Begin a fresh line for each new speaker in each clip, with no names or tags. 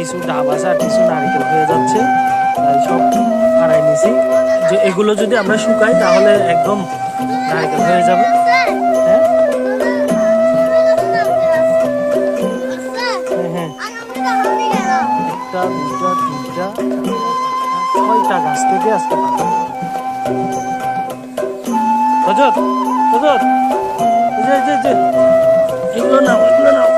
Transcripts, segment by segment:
কিছু ডাব আছে আর কিছু নারকেল হয়ে যাচ্ছে, তাই সব হারাই নিছি। যে এগুলো যদি আমরা শুকাই তাহলে একদম নারকেল হয়ে যাবে। হ্যাঁ হ্যাঁ হ্যাঁ, একটা দুইটা তিনটা ছয়টা গাছ থেকে আজকে পাতা। রজত রজত, যে এগুলো নাও, এগুলো নাও।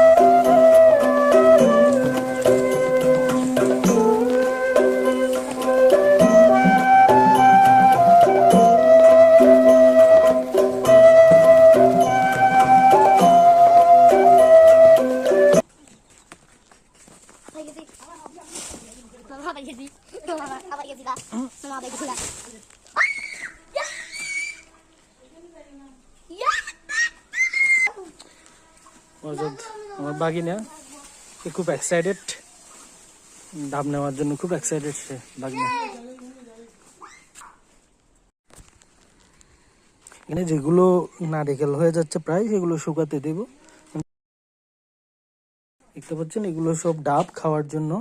রজত আমার বাগিনা খুব এক্সাইটেড, ডাব নেওয়ার জন্য খুব এক্সাইটেড সে বাগিনা। এখানে যেগুলো নারিকেল হয়ে যাচ্ছে প্রায়, সেগুলো শুকাতে দেব। দেখতে পাচ্ছেন এগুলো সব ডাব খাওয়ার জন্য।